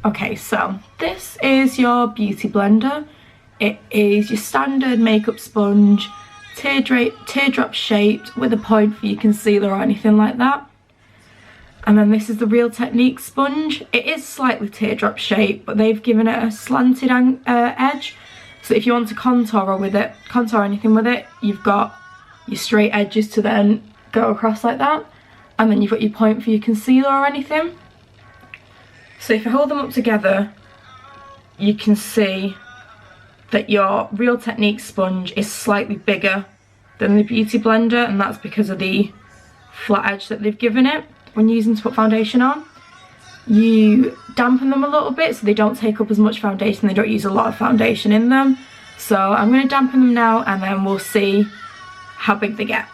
Okay, so this is your beauty blender. It is your standard makeup sponge, teardrop shaped with a point for your concealer or anything like that. And then this is the Real Technique sponge. It is slightly teardrop shaped, but they've given it a slanted edge. So if you want to contour anything with it, you've got your straight edges to then go across like that. And then you've got your point for your concealer or anything. So if you hold them up together, you can see that your Real Technique sponge is slightly bigger than the Beauty Blender, and that's because of the flat edge that they've given it. When using to put foundation on, you dampen them a little bit so they don't take up as much foundation, they don't use a lot of foundation in them. So I'm going to dampen them now and then we'll see how big they get.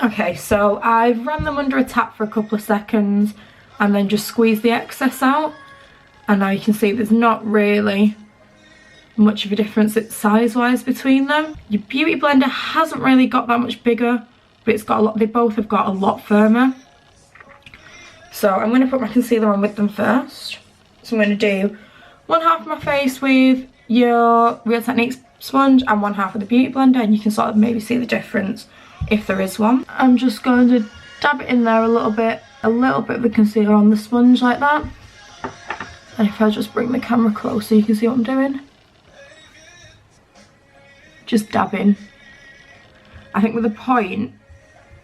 Okay, so I've ran them under a tap for a couple of seconds and then just squeeze the excess out, and now you can see there's not really much of a difference size wise between them. Your Beauty Blender hasn't really got that much bigger, but it's got a lot, they both have got a lot firmer. So I'm going to put my concealer on with them first. So I'm going to do one half of my face with your Real Technique sponge and one half of the Beauty Blender, and you can sort of maybe see the difference if there is one. I'm just going to dab it in there a little bit of the concealer on the sponge like that. And if I just bring the camera closer, you can see what I'm doing. Just dabbing. I think with a point,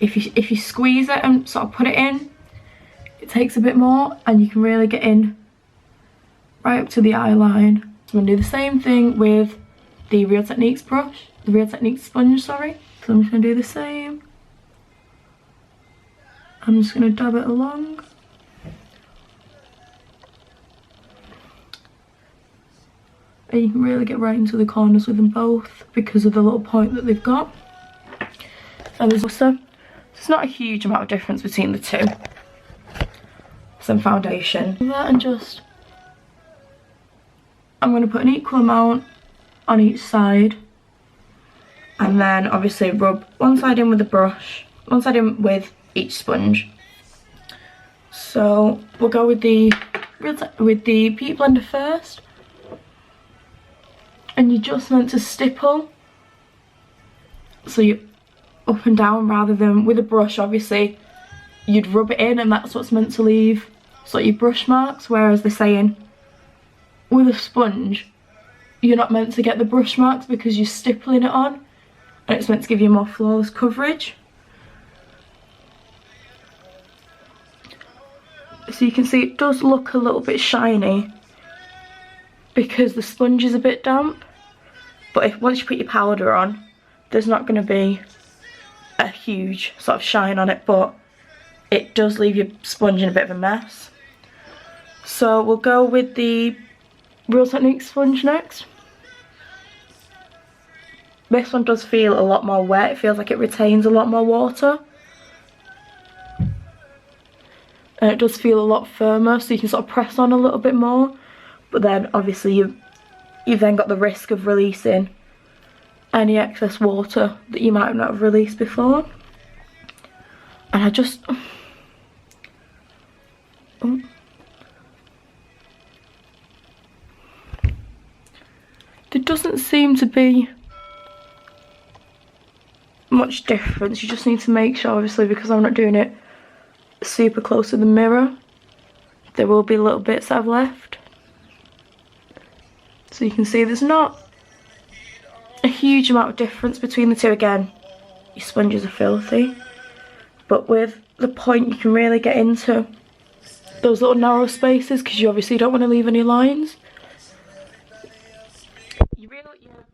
if you squeeze it and sort of put it in, it takes a bit more and you can really get in right up to the eye line. So I'm going to do the same thing with the Real Techniques brush, the Real Techniques sponge, sorry. So I'm just going to do the same. I'm just going to dab it along. And you can really get right into the corners with them both because of the little point that they've got. And there's also, it's not a huge amount of difference between the two. Some foundation. That and just, I'm going to put an equal amount on each side. And then obviously rub one side in with the brush, one side in with each sponge. So we'll go with the Beauty Blender first. And you're just meant to stipple. So you're up and down rather than with a brush, obviously you'd rub it in and that's what's meant to leave sort of your brush marks, whereas they're saying with a sponge you're not meant to get the brush marks because you're stippling it on and it's meant to give you more flawless coverage. So you can see it does look a little bit shiny because the sponge is a bit damp, but once you put your powder on, there's not going to be a huge sort of shine on it, but it does leave your sponge in a bit of a mess. So we'll go with the Real Technique sponge next. This one does feel a lot more wet, it feels like it retains a lot more water. And it does feel a lot firmer, so you can sort of press on a little bit more. But then obviously you've then got the risk of releasing any excess water that you might not have released before. And I just there doesn't seem to be much difference. You just need to make sure, obviously, because I'm not doing it super close to the mirror, there will be little bits that I've left. So you can see there's not a huge amount of difference between the two. Again, your sponges are filthy, but with the point you can really get into those little narrow spaces because you obviously don't want to leave any lines. Your Real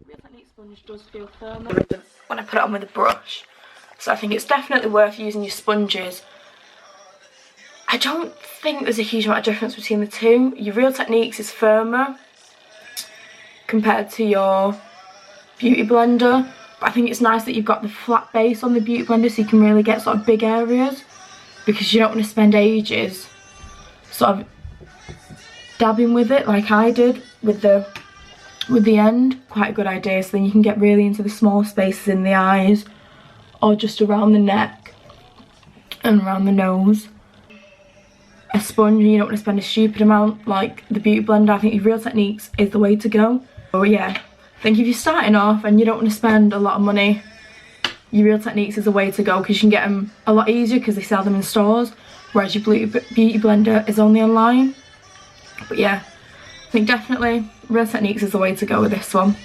Technique sponge does feel firmer when I put it on with a brush, so I think it's definitely worth using your sponges. I don't think there's a huge amount of difference between the two. Your Real Techniques is firmer compared to your Beauty Blender, but I think it's nice that you've got the flat base on the Beauty Blender so you can really get sort of big areas, because you don't want to spend ages sort of dabbing with it like I did with the end. Quite a good idea, so then you can get really into the small spaces in the eyes or just around the neck and around the nose. a sponge and you don't want to spend a stupid amount like the Beauty Blender, I think Real Techniques is the way to go. But yeah, I think if you're starting off and you don't want to spend a lot of money, your Real Techniques is the way to go because you can get them a lot easier because they sell them in stores, whereas your Beauty Blender is only online. But yeah, I think definitely Real Techniques is the way to go with this one.